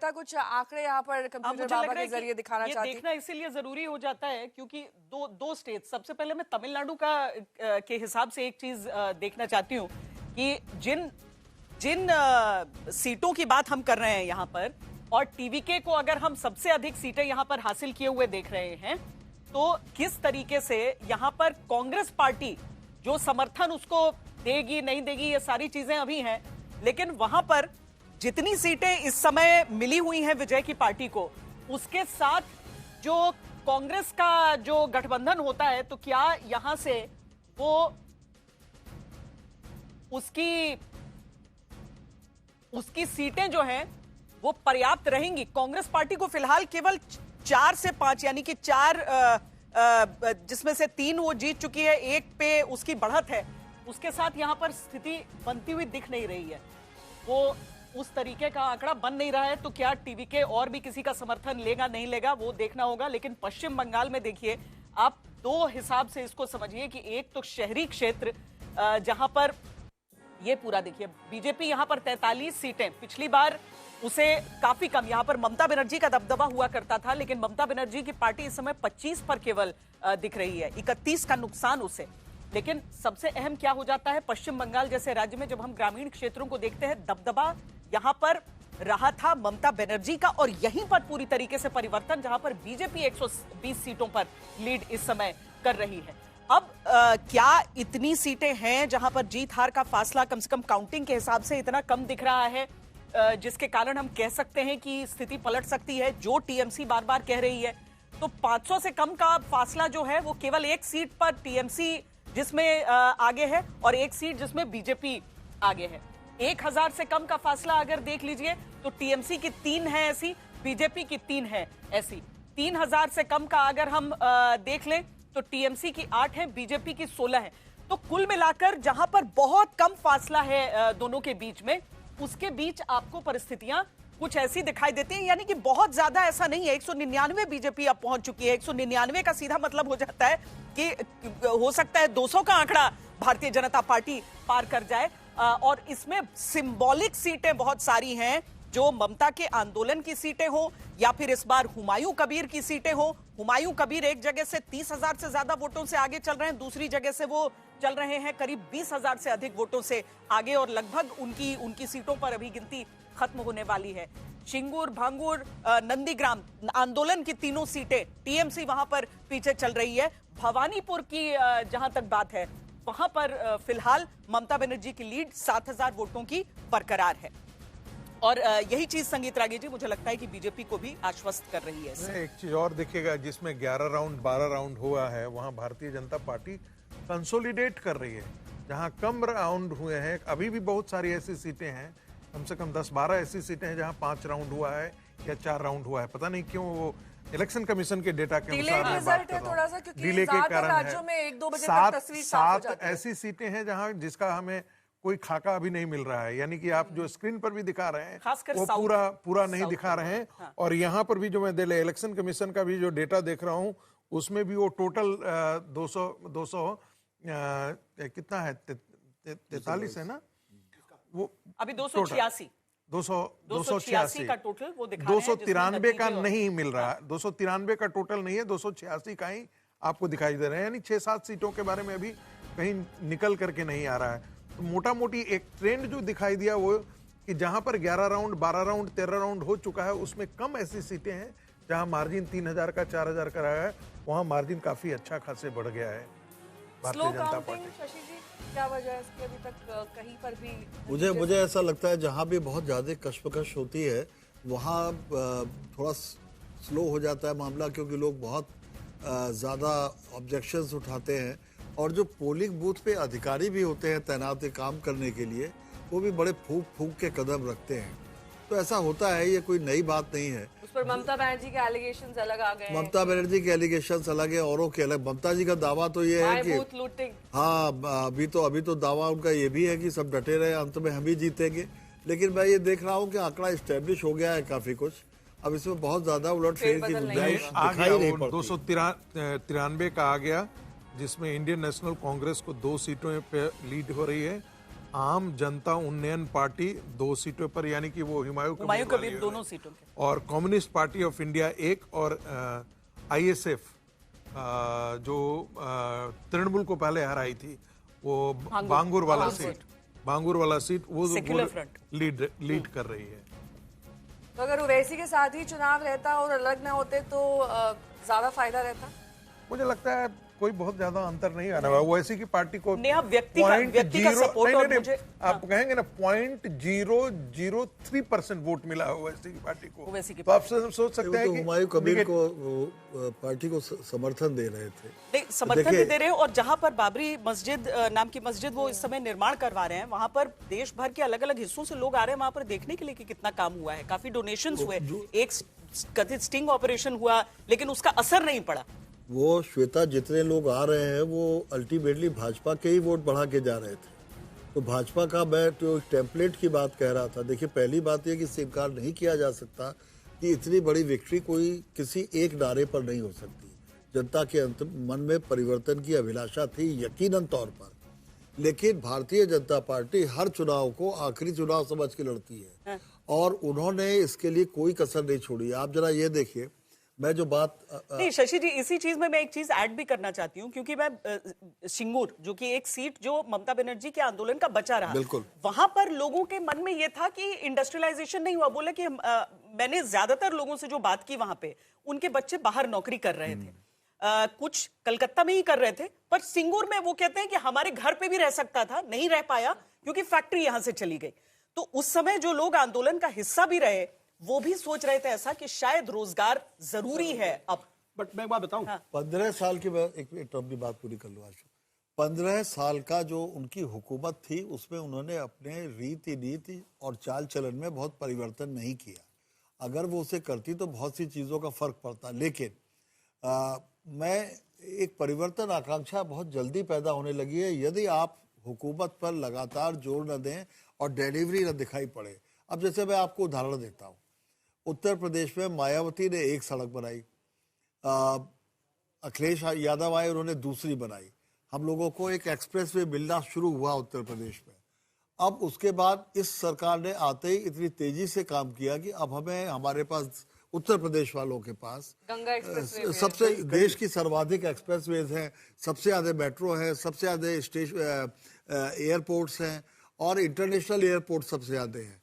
श्वेता कुछ आंकड़े यहाँ पर कंप्यूटर बाबा के जरिए दिखाना चाहती हूँ। देखना इसीलिए जरूरी हो जाता है क्योंकि दो स्टेट, सबसे पहले मैं तमिलनाडु के हिसाब से एक चीज देखना चाहती हूँ कि जिन सीटों की बात हम कर रहे हैं यहाँ पर, और टीवीके को अगर हम सबसे अधिक सीटें यहाँ पर हासिल किए हुए देख रहे हैं, तो किस तरीके से यहाँ पर कांग्रेस पार्टी जो समर्थन उसको देगी नहीं देगी ये सारी चीजें अभी हैं, लेकिन वहां पर जितनी सीटें इस समय मिली हुई हैं विजय की पार्टी को, उसके साथ जो कांग्रेस का जो गठबंधन होता है, तो क्या यहां से वो उसकी सीटें जो हैं वो पर्याप्त रहेंगी? कांग्रेस पार्टी को फिलहाल केवल 4 से 5 यानी कि 4 जिसमें से 3 वो जीत चुकी है, 1 पे उसकी बढ़त है, उसके साथ यहां पर स्थिति बनती हुई दिख नहीं रही है। वो उस तरीके का आंकड़ा बन नहीं रहा है, तो क्या टीवीके और भी किसी का समर्थन लेगा नहीं लेगा वो देखना होगा। लेकिन पश्चिम बंगाल में देखिए, आप 2 हिसाब से इसको समझिए कि एक तो शहरी क्षेत्र जहां पर ये पूरा देखिए, बीजेपी यहां पर 43 सीटें, पिछली बार उसे काफी कम, यहां पर ममता बनर्जी का दबदबा हुआ करता था, लेकिन ममता बनर्जी की पार्टी इस समय 25 पर केवल दिख रही है, 31 का नुकसान उसे। लेकिन सबसे अहम क्या हो जाता है, पश्चिम बंगाल जैसे राज्य में जब हम ग्रामीण क्षेत्रों को देखते हैं, दबदबा यहां पर रहा था ममता बनर्जी का, और यहीं पर पूरी तरीके से परिवर्तन, जहां पर बीजेपी 120 सीटों पर लीड इस समय कर रही है। अब क्या इतनी सीटें हैं जहां पर जीत हार का फासला कम से कम काउंटिंग के हिसाब से इतना कम दिख रहा है, जिसके कारण हम कह सकते हैं कि स्थिति पलट सकती है, जो टीएमसी बार बार कह रही है? तो 500 से कम का फासला जो है वो केवल एक सीट पर टीएमसी जिसमें आगे है, और एक सीट जिसमें बीजेपी आगे है। 1000 से कम का फासला अगर देख लीजिए तो टीएमसी की 3 है ऐसी, बीजेपी की 3 है ऐसी। 3000 से कम का अगर हम देख लें तो टीएमसी की 8 है, बीजेपी की 16 है। तो कुल मिलाकर जहां पर बहुत कम फासला है दोनों के बीच में, उसके बीच आपको परिस्थितियां कुछ ऐसी दिखाई देती हैं, यानी कि बहुत ज्यादा ऐसा नहीं है। 199 बीजेपी अब पहुंच चुकी है। 199 का सीधा मतलब हो जाता है कि हो सकता है 200 का आंकड़ा भारतीय जनता पार्टी पार कर जाए, और इसमें सिंबॉलिक सीटें बहुत सारी हैं, जो ममता के आंदोलन की सीटें हो या फिर इस बार हुमायूं कबीर की सीटें हो। हुमायूं कबीर एक जगह से 30,000 से ज्यादा वोटों से आगे चल रहे हैं, दूसरी जगह से वो चल रहे हैं करीब 20,000 से अधिक वोटों से आगे, और लगभग उनकी सीटों पर अभी गिनती खत्म होने वाली है। चिंगूर, भांगूर, नंदीग्राम आंदोलन की तीनों सीटें टीएमसी वहां पर पीछे चल रही है। भवानीपुर की जहां तक बात है, वहां पर फिलहाल ममता बनर्जी की लीड 7,000 वोटों की बरकरार है, और यही चीज संगीत रागी जी मुझे लगता है कि बीजेपी को भी आश्वस्त कर रही है। एक चीज और देखिएगा, जिसमें 11 राउंड 12 राउंड हुआ है, वहां भारतीय जनता पार्टी कंसोलिडेट कर रही है। जहां कम राउंड हुए हैं, अभी भी बहुत सारी ऐसी सीटें हैं, कम से कम 10-12 ऐसी सीटें हैं जहां 5 राउंड हुआ है या 4 राउंड हुआ है। पता नहीं क्यों वो इलेक्शन कमीशन के डेटा के अनुसार मैं बात कर रहा हूं, डिले के कारण है। 7 ऐसी सीटें हैं जहां जिसका हमें कोई खाका अभी नहीं मिल रहा है, यानी कि आप जो स्क्रीन पर भी दिखा रहे हैं वो पूरा नहीं दिखा रहे हैं। हाँ। और यहाँ पर भी जो मैं दिल्ली इलेक्शन कमीशन का भी जो डेटा देख रहा हूँ, उसमें भी वो टोटल 200 कितना है, 43 है ना, वो अभी 286 का टोटल वो दिखा 293 का नहीं मिल रहा है, 293 का टोटल नहीं है, 286 का ही आपको दिखाई दे रहे हैं, यानी 6-7 सीटों के बारे में अभी कहीं निकल करके नहीं आ रहा है। तो मोटा मोटी एक ट्रेंड जो दिखाई दिया वो कि जहां पर 11 राउंड 12 राउंड 13 राउंड हो चुका है, उसमें कम ऐसी सीटें हैं जहां मार्जिन 3,000 का 4,000 का रहा है, वहां मार्जिन काफी अच्छा खासे बढ़ गया है भारतीय जनता पार्टी। शशि जी, क्या वजह है इसकी? अभी तक कहीं पर भी मुझे ऐसा लगता है जहां भी बहुत ज्यादा कश्मकश होती है वहां थोड़ा स्लो हो जाता है मामला, क्योंकि लोग बहुत ज्यादा ऑब्जेक्शंस उठाते हैं, और जो पोलिंग बूथ पे अधिकारी भी होते हैं तैनात काम करने के लिए, वो भी बड़े फूंक के कदम रखते हैं। तो ऐसा होता है, ये कोई नई बात नहीं है। उस पर ममता बनर्जी के एलिगेशंस अलग आ गए हैं। ममता बनर्जी के एलिगेशंस अलग है, औरों के अलग। ममता जी का दावा तो ये है कि हाँ, अभी तो दावा उनका ये भी है कि सब डटे रहे, अंत में हम ही जीतेंगे। लेकिन मैं ये देख रहा हूँ कि आंकड़ा स्टैब्लिश हो गया है काफी कुछ, अब इसमें बहुत ज्यादा उलटफेर की गुंजाइश दिखाई नहीं पड़ती। 293 का आ गया, जिसमें इंडियन नेशनल कांग्रेस को 2 सीटों पे लीड हो रही है, आम जनता उन्नयन पार्टी 2 सीटों पर, यानी कि वो हुमायूं हुमायूं कबीर कबीर वाली दोनों सीटों के, और कम्युनिस्ट पार्टी ऑफ इंडिया 1 और आईएसएफ जो तृणमूल को पहले हराई थी, वो बांगुर वाला सीट वो सेक्युलर फ्रंट लीड कर रही है। तो अगर ओवैसी के साथ ही चुनाव रहता और अलग ना होते तो ज्यादा फायदा रहता? मुझे लगता है कोई बहुत ज्यादा अंतर नहीं आना हुआ। ओवैसी की पार्टी को व्यक्ति का सपोर्ट, और मुझे आप कहेंगे ना 0.003% वोट मिला है ओवैसी की पार्टी को, तो आप सोच सकते हैं कि हुमायूं कबीर को पार्टी को समर्थन दे रहे थे। नहीं, समर्थन भी दे रहे हैं, और जहां पर बाबरी मस्जिद नाम की मस्जिद वो इस समय निर्माण करवा रहे हैं, वहां पर देश भर के अलग अलग हिस्सों से लोग आ रहे हैं वहां पर देखने के लिए कि कितना काम हुआ है। काफी डोनेशंस हुए, एक कथित स्टिंग ऑपरेशन हुआ, लेकिन उसका असर नहीं पड़ा। वो श्वेता, जितने लोग आ रहे हैं वो अल्टीमेटली भाजपा के ही वोट बढ़ा के जा रहे थे। तो भाजपा का, मैं तो टेम्पलेट की बात कह रहा था। देखिए, पहली बात यह कि इससे इनकार नहीं किया जा सकता कि इतनी बड़ी विक्ट्री कोई किसी एक नारे पर नहीं हो सकती। जनता के मन में परिवर्तन की अभिलाषा थी यकीनन तौर पर, लेकिन भारतीय जनता पार्टी हर चुनाव को आखिरी चुनाव समझ के लड़ती है और उन्होंने इसके लिए कोई कसर नहीं छोड़ी। आप जरा ये देखिए, मैं जो बात नहीं शशि जी, इसी चीज में मैं एक चीज ऐड भी करना चाहती हूँ, क्योंकि मैं सिंगूर, जो कि एक सीट जो ममता बनर्जी के आंदोलन का बचा रहा, बिल्कुल वहां पर लोगों के मन में यह था कि इंडस्ट्रियलाइजेशन नहीं हुआ। बोले कि मैंने ज्यादातर लोगों से जो बात की वहां पे, उनके बच्चे बाहर नौकरी कर रहे थे, कुछ कलकत्ता में ही कर रहे थे, पर सिंगूर में वो कहते हैं कि हमारे घर पे भी रह सकता था, नहीं रह पाया क्योंकि फैक्ट्री यहां से चली गई। तो उस समय जो लोग आंदोलन का हिस्सा भी रहे, वो भी सोच रहे थे ऐसा कि शायद रोजगार जरूरी है अब। बट मैं एक बात बताऊं, 15 साल की, मैं एक अपनी बात पूरी कर लूं आशु। 15 साल का जो उनकी हुकूमत थी, उसमें उन्होंने अपने रीति नीति और चाल चलन में बहुत परिवर्तन नहीं किया। अगर वो उसे करती तो बहुत सी चीज़ों का फर्क पड़ता। लेकिन मैं एक परिवर्तन आकांक्षा बहुत जल्दी पैदा होने लगी है यदि आप हुकूमत पर लगातार जोर न दें और डिलीवरी न दिखाई पड़े। अब जैसे मैं आपको उदाहरण देता हूँ, उत्तर प्रदेश में मायावती ने एक सड़क बनाई, अखिलेश यादव आए, उन्होंने दूसरी बनाई। हम लोगों को एक एक्सप्रेस वे मिलना शुरू हुआ उत्तर प्रदेश में। अब उसके बाद इस सरकार ने आते ही इतनी तेजी से काम किया कि अब हमें, हमारे पास उत्तर प्रदेश वालों के पास गंगा एक्सप्रेस सबसे देश की सर्वाधिक एक्सप्रेसवेज हैं, सबसे ज़्यादा मेट्रो है, सबसे ज़्यादा स्टेशन एयरपोर्ट्स हैं और इंटरनेशनल एयरपोर्ट सबसे ज़्यादा हैं।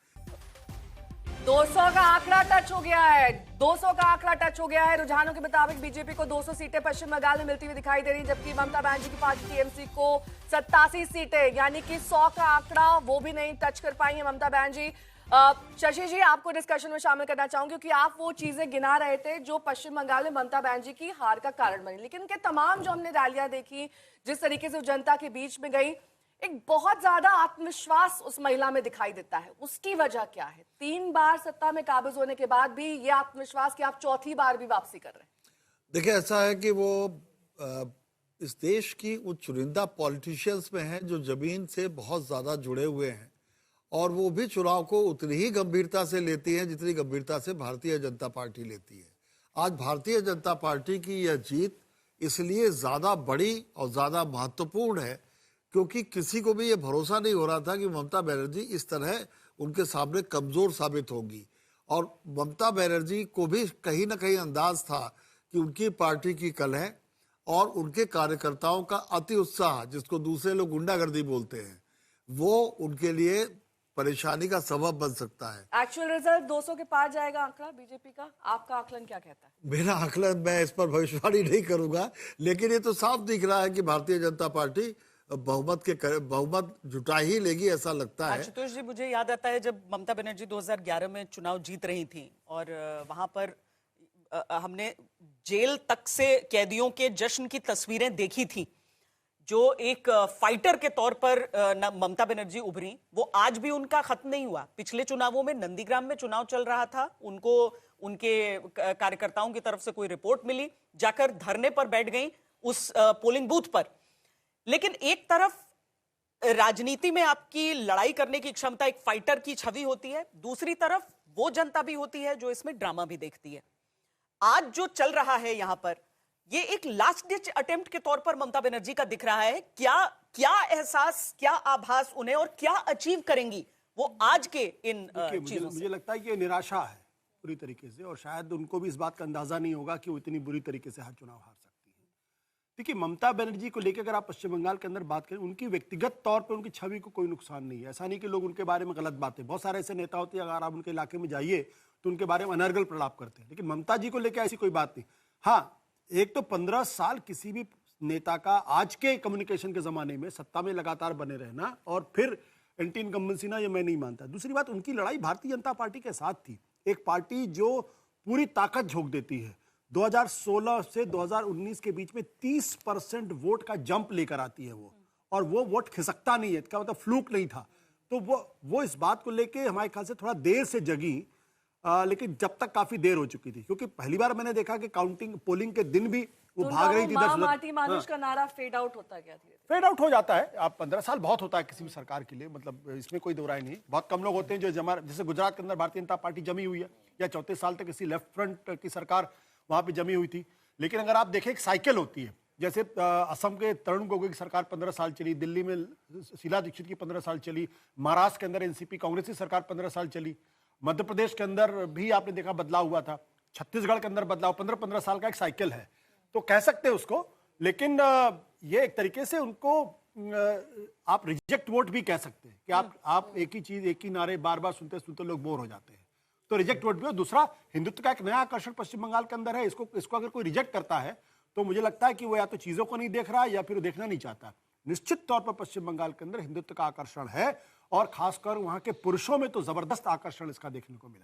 200 का आंकड़ा टच हो गया है, 200 का आंकड़ा टच हो गया है। रुझानों के मुताबिक बीजेपी को 200 सीटें पश्चिम बंगाल में मिलती हुई दिखाई दे रही, जबकि ममता बनर्जी की पार्टी टीएमसी को 87 सीटें, यानी कि 100 का आंकड़ा वो भी नहीं टच कर पाई है ममता बनर्जी। शशि जी, आपको डिस्कशन में शामिल करना चाहूंगी, क्योंकि आप वो चीजें गिना रहे थे जो पश्चिम बंगाल में ममता बनर्जी की हार का कारण बनी, लेकिन उनके तमाम जो हमने रैलियां देखी, जिस तरीके से जनता के बीच में गई, एक बहुत ज्यादा आत्मविश्वास उस महिला में दिखाई देता है। उसकी वजह क्या है? 3 बार सत्ता में काबिज होने के बाद भी ये आत्मविश्वास कि आप चौथी बार भी वापसी कर रहे हैं। देखिए, ऐसा है कि वो इस देश की वो चुनिंदा पॉलिटिशियंस में हैं जो जमीन से बहुत ज्यादा जुड़े हुए हैं और वो भी चुनाव को उतनी ही गंभीरता से लेती हैं जितनी गंभीरता से भारतीय जनता पार्टी लेती है। आज भारतीय जनता पार्टी की यह जीत इसलिए ज्यादा बड़ी और ज्यादा महत्वपूर्ण है क्योंकि किसी को भी ये भरोसा नहीं हो रहा था कि ममता बनर्जी इस तरह उनके सामने कमजोर साबित होगी। और ममता बनर्जी को भी कहीं ना कहीं अंदाज था कि उनकी पार्टी की कलह और उनके कार्यकर्ताओं का अति उत्साह, जिसको दूसरे लोग गुंडागर्दी बोलते हैं, वो उनके लिए परेशानी का सबब बन सकता है। एक्चुअल रिजल्ट 200 के पार जाएगा आंकड़ा बीजेपी का, आपका आकलन क्या कहता है? मेरा आकलन, मैं इस पर भविष्यवाणी नहीं करूंगा, लेकिन ये तो साफ दिख रहा है कि भारतीय जनता पार्टी बहुमत जुटा ही लेगी, ऐसा लगता है। आशुतोष जी, मुझे याद आता है जब ममता बनर्जी 2011 में चुनाव जीत रही थी और वहां पर हमने जेल तक से कैदियों के जश्न की तस्वीरें देखी थी। जो एक फाइटर के तौर पर ममता बनर्जी उभरी, वो आज भी उनका खत्म नहीं हुआ। पिछले चुनावों में नंदीग्राम में चुनाव चल रहा था, उनको उनके कार्यकर्ताओं की तरफ से कोई रिपोर्ट मिली, जाकर धरने पर बैठ गई उस पोलिंग बूथ पर। लेकिन एक तरफ राजनीति में आपकी लड़ाई करने की क्षमता, एक फाइटर की छवि होती है, दूसरी तरफ वो जनता भी होती है जो इसमें ड्रामा भी देखती है। आज जो चल रहा है यहां पर, ये एक लास्ट डिच अटेम्प्ट के तौर पर ममता बनर्जी का दिख रहा है। क्या एहसास, क्या आभास उन्हें, और क्या अचीव करेंगी वो आज के इन चीजों से? मुझे लगता है कि ये निराशा है पूरी तरीके से, और शायद उनको भी इस बात का अंदाजा नहीं होगा कि वो इतनी बुरी तरीके से हर चुनाव हार सकती है। देखिए, ममता बनर्जी को लेकर अगर आप पश्चिम बंगाल के अंदर बात करें, उनकी व्यक्तिगत तौर पर उनकी छवि को कोई नुकसान नहीं है। ऐसा नहीं कि लोग उनके बारे में गलत बातें, बहुत सारे ऐसे नेता होते हैं अगर आप उनके इलाके में जाइए तो उनके बारे में अनर्गल प्रलाप करते हैं, लेकिन ममता जी को लेकर ऐसी कोई बात नहीं। हाँ, एक तो 15 साल किसी भी नेता का आज के कम्युनिकेशन के जमाने में सत्ता में लगातार बने रहना और फिर एंटी इनकम्बेंसी ना, ये मैं नहीं मानता। दूसरी बात, उनकी लड़ाई भारतीय जनता पार्टी के साथ थी, एक पार्टी जो पूरी ताकत झोंक देती है। 2016 से 2019 के बीच में 30% वोट का जंप लेकर आती है वो, और वो वोट खिसकता नहीं है, इसका मतलब फ्लूक नहीं था। तो वो इस बात को लेके हमारे ख्याल से थोड़ा देर से जगी, लेकिन जब तक काफी देर हो चुकी थी, क्योंकि पहली बार मैंने देखा कि काउंटिंग पोलिंग के दिन भी वो भाग रही थी इधर से माटी मानुष का नारा फेड आउट होता गया धीरे धीरे। फेड आउट हो जाता है। आप 15 साल बहुत होता है किसी भी सरकार के लिए, मतलब इसमें कोई दो राय नहीं। बहुत कम लोग होते हैं जो जैसे गुजरात के अंदर भारतीय जनता पार्टी जमी हुई है, या 34 साल तक किसी लेफ्ट फ्रंट की सरकार वहां पे जमी हुई थी। लेकिन अगर आप देखें, एक साइकिल होती है, जैसे असम के तरुण गोगोई की सरकार 15 साल चली, दिल्ली में शीला दीक्षित की 15 साल चली, महाराष्ट्र के अंदर एनसीपी कांग्रेस की सरकार 15 साल चली, मध्य प्रदेश के अंदर भी आपने देखा बदलाव हुआ था, छत्तीसगढ़ के अंदर बदलाव, 15-15 साल का एक साइकिल है, तो कह सकते हैं उसको। लेकिन ये एक तरीके से उनको आप रिजेक्ट वोट भी कह सकते हैं कि आप एक ही चीज, एक ही नारे बार बार सुनते सुनते लोग बोर हो जाते हैं, तो रिजेक्ट वोट भी हो। दूसरा, हिंदुत्व का एक नया आकर्षण पश्चिम बंगाल के अंदर है, इसको अगर कोई रिजेक्ट करता है तो मुझे लगता है कि वो या तो चीजों को नहीं देख रहा है या फिर वो देखना नहीं चाहता। निश्चित तौर पर पश्चिम बंगाल के अंदर हिंदुत्व का आकर्षण है, और खासकर वहां के पुरुषों में तो जबरदस्त आकर्षण इसका देखने को मिला है।